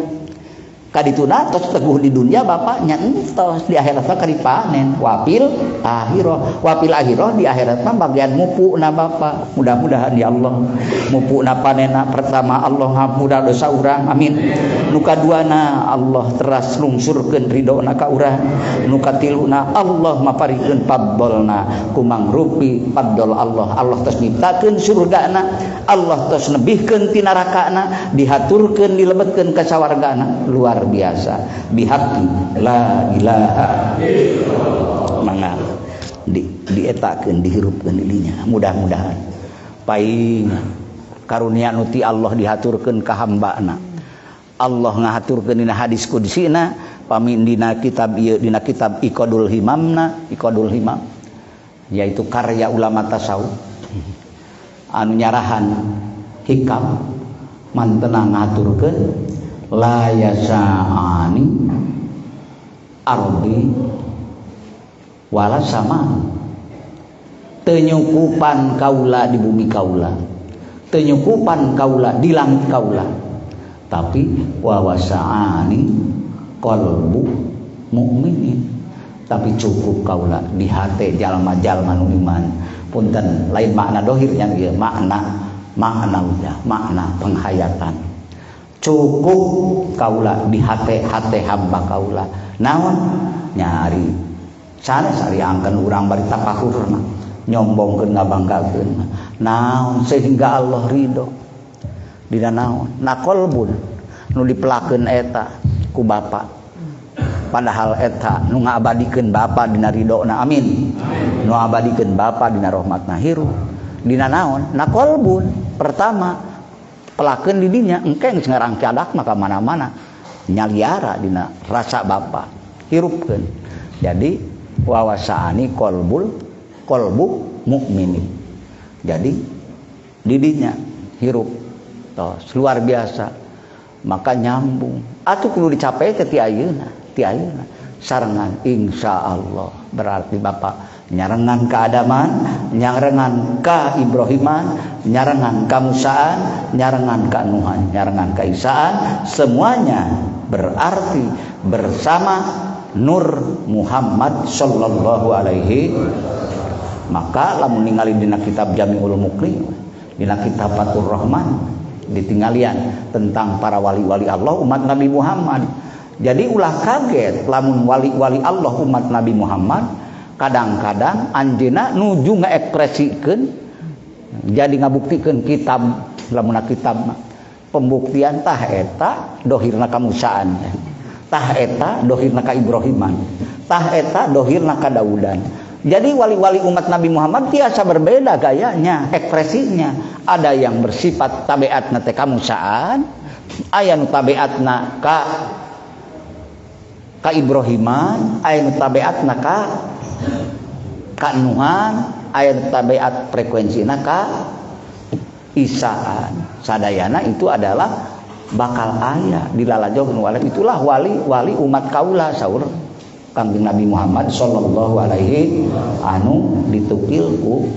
Kadituna tos teguh di dunia Bapak nya entos, di akhirat mah kadipanen. Wapil akhirah di akhirat mah bagian mupuna Bapak. Mudah-mudahan ya Allah mupuna panena pertama Allah ngampura dosa urang. Amin. Nu kaduana Allah teras lungsurkeun ridona ka urang. Nu katiluna Allah maparikeun fadlna ku mangrupi fadl Allah. Allah tos nyiptakeun surgana, Allah tos nebihkeun ti narakana, dihaturkeun dilebetkeun ka sawargana. Luar biasa bihaqi la ilaha illallah. Mangga dietakeun dihirupkeun dirinya. Mudah-mudahan paing karunia nu ti Allah dihaturkeun ka hambana. Allah ngahaturkeun dina hadis qudsina pamin dina kitab ieu, dina kitab Iqadul Himam, yaitu karya ulama tasawuf anu nyarahan hikam mantena ngaturkeun la yasa'ani ardi wala sama, teu nyukupan kaula di bumi kaula, teu nyukupan kaula di langit kaula, tapi wa wasa'ani qalbu mukminin, tapi cukup kaula di hate jalma-jalma nu iman. Punten lain makna dohir yang ieu makna penghayatan. Cukup kaula di hate hamba kaula naon nyari sanes ari angkeun urang bari tapakurna nyombongkeun ngabanggakeun naon sehingga Allah ridho dina naon na qalbun nu dipelakeun eta ku Bapa, padahal eta nu ngabadikeun Bapa dina ridona. Amin. Nu ngabadikeun Bapa dina rahmatna hirup dina naon na qalbun pertama pelakeun di dinya engkeng ngarang cadak maka mana-mana nyaliara dina rasa Bapa hirupkeun. Jadi wawasaani qalbu mukminin, jadi di dinya hirup tos luar biasa, maka nyambung atuh kudu dicapai ti ayeuna sarengan insyaallah. Berarti Bapak nyarengan keadaman, nyarengan ka Ibrahiman, nyarengan ka Musaan, nyarengan ka Nuhan, nyarengan ka Isaan, semuanya berarti bersama Nur Muhammad sallallahu alaihi. Maka lamun ningali dina kitab Jami'ul Muqri, dina kitab Fathur Rahman ditinggalian tentang para wali-wali Allah umat Nabi Muhammad. Jadi ulah kaget lamun wali-wali Allah umat Nabi Muhammad kadang-kadang anjeuna nuju ngaekspresikeun jadi ngabuktikeun kitab, lamun kitab pembuktian tah eta dohirna ka Musaan, tah eta dohirna ka Ibrahiman, tah eta dohirna ka Daudan. Jadi wali-wali umat Nabi Muhammad tiasa berbeda gayanya, ekspresinya. Ada yang bersifat tabiatna teh ka Musaan, aya nu tabiatna ka Ibrahiman, aya nu tabiatna ka Nuhan, ayat tabiat frekuensina ka Isaan. Sadayana itu adalah bakal aya dilalajokeun wali, itulah wali umat kaula saur Kangjeng Nabi Muhammad sallallahu alaihi anu ditukil ku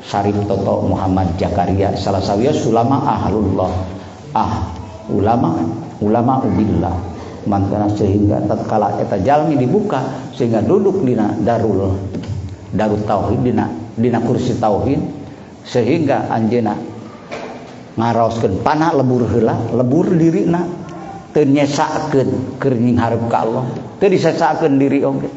Sarif Toto Muhammad Jakaria salah sawios ulama ahlullah ulama ubillah mantana sehingga tatkala eta jalmi dibuka sehingga duduk dina darut tauhid dina kursi tauhid sehingga anjeuna ngaraoskeun panah lebur heula lebur dirina teu nyesakeun keur nyingharep ka Allah teu disesakeun diri oge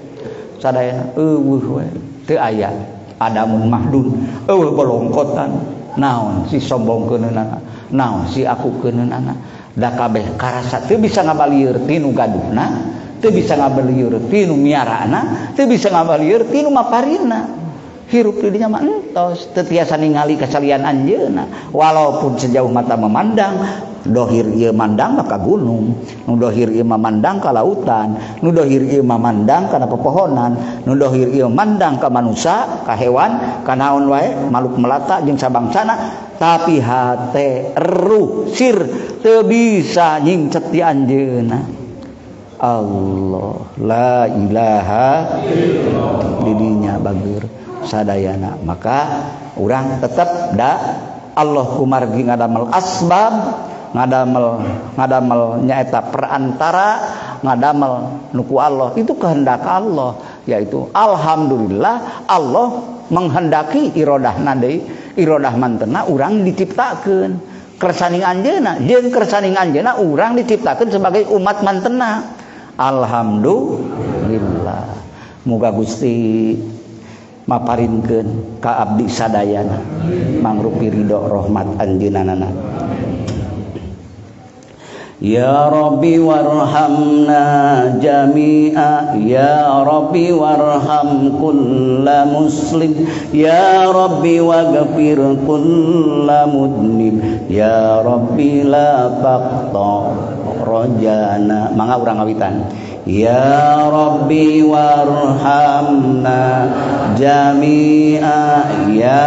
sadayana eueuh we teu aya adamun mahdun eueuh bolongkotan naon si sombongkeunana naon si akukeunana da kabeh karasa teu bisa ngabalieur tinu gaduhna teu bisa ngabalieur tinu miarana teu bisa ngabalieur tinu maparina hirup di dinya mah entos teu tiasa ningali kasalian anjeunna walaupun sejauh mata memandang dohir ieu mandang ka gunung nu dohir ieu mamandang ka lautan nu dohir ieu mamandang kana pepohonan nu dohir ieu mandang ka manusia ka hewan ka naon wae makhluk melata jeung sabangsana tapi hate ruh sir teu bisa nyingcet di anjeunna Allah la ilaha illallah didinya bagur sadayana maka urang tetep da Allah kumargi ngadamel asbab ngadamel nyaeta perantara ngadamel nuku Allah itu kehendak Allah yaitu alhamdulillah Allah menghendaki irodahna deui irodah mantena urang diciptakeun kersaning anjeunna jeung kersaning anjeunna urang diciptakeun sebagai umat mantena alhamdulillah muga Gusti maparinkeun ka abdi sadayana mangrupi ridho rahmat anjeunana. Ya Rabbi warhamna jami'a ya Rabbi warham kulla muslim ya Rabbi waghfir kulla mudnib ya Rabbi la taqta rajana mangga urang ngawitan ya Rabbi warhamna jami'a ya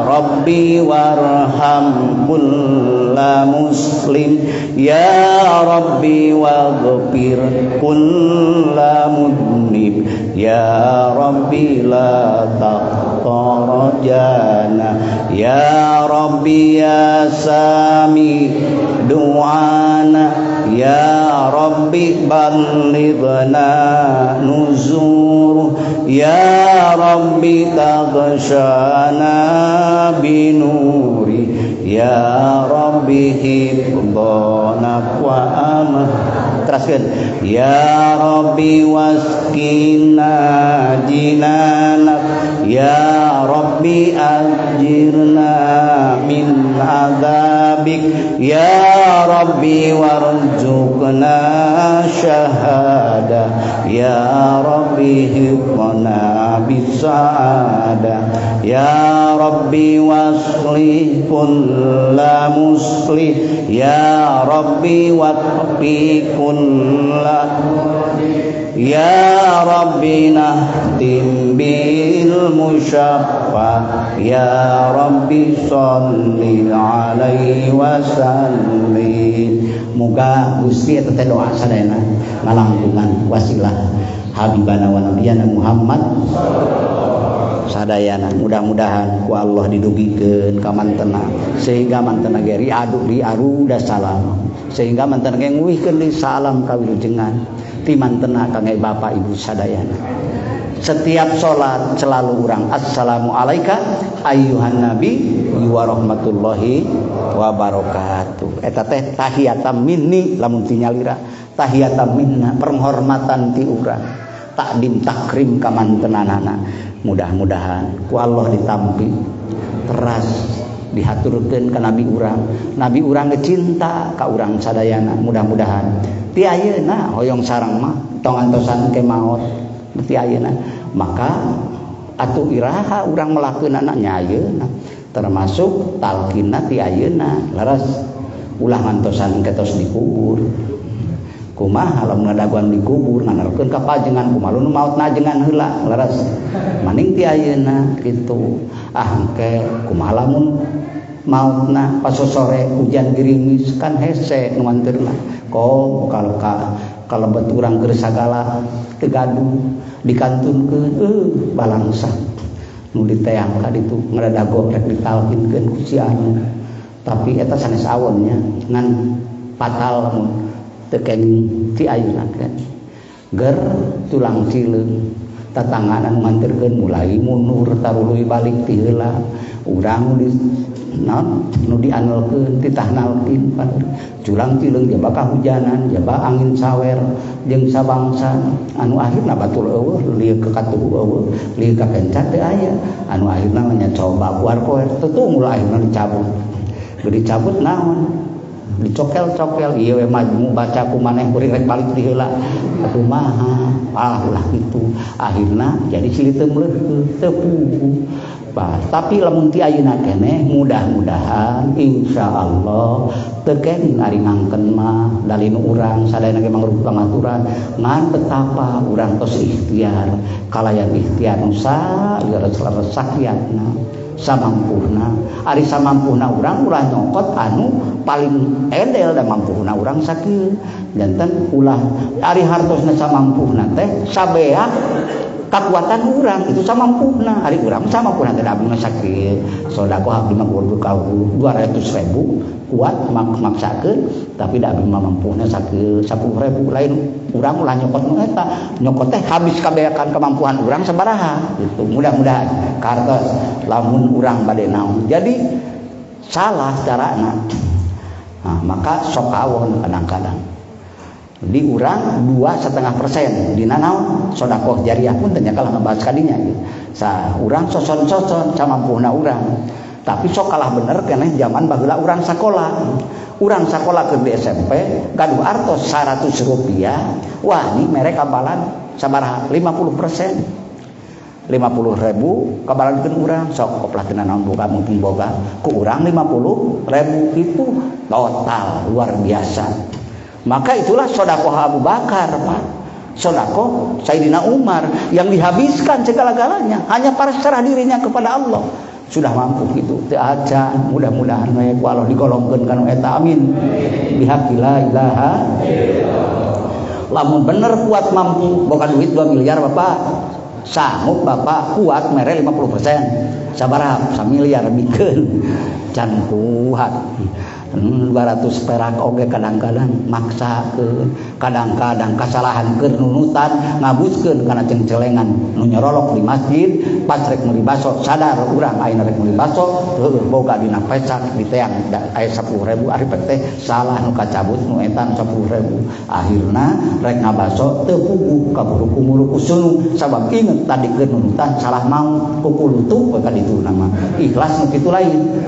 Rabbi warham kulla muslim ya Rabbi waghfir kulla mudnib ya Rabbi la taqtarajana ya Rabbi ya sami du'ana ya Rabbi ballighna nuzur ya Rabbi taghshana binuri ya Rabbi hibdana wa amah teraskeun ya Rabbi waskina jinanak ya Rabbi ajirna min adzabik ya Rabbi warzuqna syahada ya Rabbi hibdana bisa'ada ya Rabbi waslih kulla muslih ya Rabbi waqfi kulla ya Rabbi nahdim bil musyaffa ya Rabbi sholli alaihi wasallim muga Gusti eta teh doa sadayana ngalangkungan wasilah habibana wa nabiyana Muhammad sadayana mudah-mudahan ku Allah didugikeun ka mantena sehingga mantena ge riadu riaruda salam sehingga mantena ge nguwihkeun deui salam kawilujengan ti mantena kangge Bapak Ibu sadayana setiap salat selalu urang assalamu alayka ayyuhan nabi wa rahmatullahi wa barakatuh eta teh tahiyatam minni lamun ti nyalira tahiyatam minna penghormatan ti urang takdim takrim ka mantenanana mudah-mudahan ku Allah ditampi teras dihaturkeun ka nabi urang cinta ka urang sadayana mudah-mudahan ti ayeuna hoyong sareng mah tong antosan ke maot ti ayeuna maka atuh iraha urang melakeunana nya ayeuna termasuk talqinna ti ayeuna laras ulah ngantosan ketos dikubur kumaha lamun ngadaguan dikubur nganalkeun ka pajengan kumaha nu maotna jengan heula laras maning ti ayeuna kitu engke kumaha lamun mautna pas sore hujan gerimis kan hese nu manteurna ko kalebet urang keur sagala teu gaduh dikantunkeun balangsa nu diteang ka ditu ngadago rek ditalkinkeun ku si anu tapi eta sanes awonnya ngan fatal lamun teu kenging ti ayeuna kan ger tulang cileung tatangana nu nganterkeun mulai mundur taruluy balik ti heula urang nu dianelkeun titahnalkeun culang cileung jaba kahujanan jaba angin sawer jeung sabangsa anu akhirna batul eueuh lieu ka katuhu eueuh lieu ka kencat teu aya anu akhirna nya coba buar poe teu mulai akhirna dicabut naon dicokel-cokel ieu we maju baca ku maneh kuring rek balik di heula kumaha lah gitu akhirna jadi siliteum leuheuh teu puguh tapi lamun ti ayeuna keneh mudah-mudahan insyaallah teu kenging ari ngangken mah dalin urang sadayana ge mangrup pangaturan ngan betapa urang tos ikhtiar kalayan ikhtiar nu sakiatna samampuhna ari samampuhna urang ulah nyokot anu paling edel da mampuhna urang sakieu janten ulah ari hartosna samampuhna teh sabeak kakuatan urang itu samampuhna ari urang samampuhna teh abdi mah sakieu sedekah abdi mah kudu 200.000 kuat maksakeun tapi da abdi mah mampuhna sakieu 10.000 lain urang ulah nyokot nu eta nyokot teh habis kabeakan kemampuan urang sabaraha gitu mudah-mudahan kartos lamun urang bade naon jadi salah carana maka sok awon kadang-kadang di urang 2,5% dina naon sedekah jariah pun tanya kalah ngebahas kadinya gitu. Urang soson-soson samampuhna urang. Tapi sok kalah bener keneh zaman baheula urang sakola. Urang sakola ke di SMP gaduh artos 100 rupiah. Wah, ini merek kabalan sabaraha 50%. 50.000 kabalankeun urang sok koplah teu naon boga mumpung boga ku urang 50.000 itu total luar biasa. Maka itulah sedekah Abu Bakar, Pak. Sedekah Sayyidina Umar yang dihabiskan segala-galanya hanya pasrah dirinya kepada Allah. Sudah mampu gitu. Teu acan, mudah-mudahan we ku Allah digolongkeun kana eta amin. Bihaqqi la ilaha illallah. Lamun bener kuat mampu boga duit 2 miliar Bapak. Sanggup Bapak kuat mere 50%. Sabaraha? 1 miliar bikeun. Can kuat. 200 perak oge kadang-kadang maksakeun kadang-kadang kasalahankeun nunutan ngabuskeun kana cengcelengan nu nyorolok di masjid pas rek meuli baso sadar urang ayeuna rek meuli baso teu boga dina pesak diteang aya 10.000 ari teh salah nu kacabut nu etan 10.000 akhirna rek ngabaso teu puguh kaburu kumuru kusunu sabab inget tadi keun nunutan salah mau kukulutuk ka ditu nama ikhlas nu kitu lain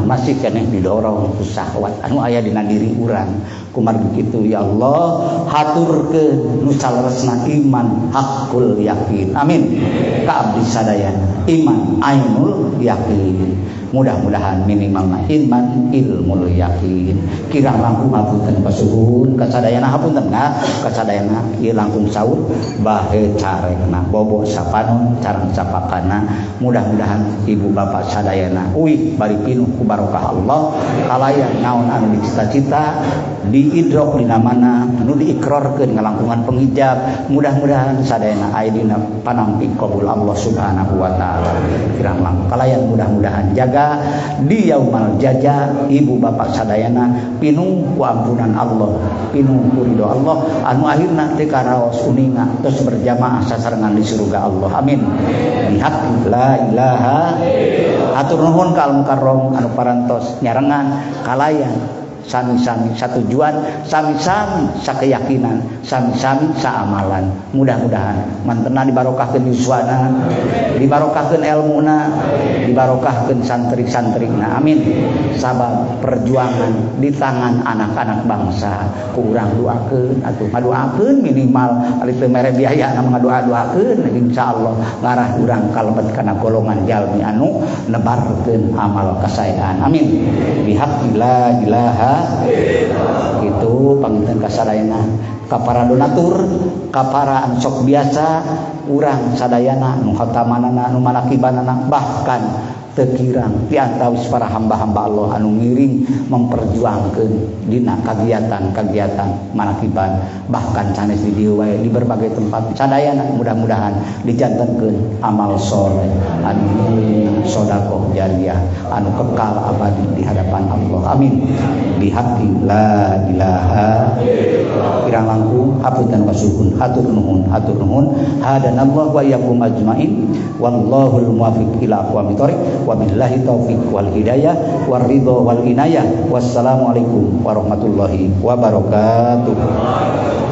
masih keneh didorong ku syahwat anu aya dina diri urang kumargi kitu ya Allah haturkeun nu saleresna iman hakul yakin amin ka abdi sadayana iman ainul yakin mudah-mudahan minimal iman ilmul yakin kirang langkung hapunten pasuhun kasadayana hapunten kasadayana ieu langkung saur bahe carekna bobo sapanon carang sapakana mudah-mudahan ibu bapak sadayana uih bari pinuh ku barokah Allah kalayan naon anu dicita-cita diidrok dina mana nu diikrarkeun ngalangkungan pengijab mudah-mudahan sadayana aya dina panampi qabul Allah subhanahu wa taala kirang langkung kalayan mudah-mudahan jaga di yaumal jaja ibu bapak sadayana pinuh ku ampunan Allah pinuh ku ridho Allah anu akhirna teh karaos uninga terus berjamaah sasarengan di surga Allah amin bihaqqi la ilaha atur nuhun ka al mukarrom anu parantos nyarengan kalayan sami-sami satujuan sami-sami sakeyakinan sami-sami saamalan mudah-mudahan mantena dibarokahkeun yuswana dibarokahkeun ilmuna dibarokahkeun santri-santrina amin sabab perjuangan di tangan anak-anak bangsa ku urang doakeun atuh ngadoakeun minimal ari teu mere biayana ngadoa-doakeun insyaallah ngarah urang kalebet kana golongan jalmi anu nebarkeun amal kasaean amin bihaqqi la ilaha itu panginten kasadayana ka para donatur ka para anu sok biasa urang sadayana nu khatamanana nu manakibanana bahkan tekirang di antawis para hamba-hamba Allah anu ngiring memperjuangkan dina kagiatan-kagiatan manakiban bahkan sanes di dieu wae di berbagai tempat sadayana mudah-mudahan dijantenkeun amal soleh anu sedekah jariyah anu kekal abadi di hadapan Allah amin bihaqqi la ilaha kirang langkung hapunten kasuhun hatur nuhun hadanallahu wa iyyakum ajmain wallahul muwaffiq ila aqwamit thoriq wabillahi taufiq wal hidayah war ridha wal inayah wassalamualaikum warahmatullahi wabarakatuh.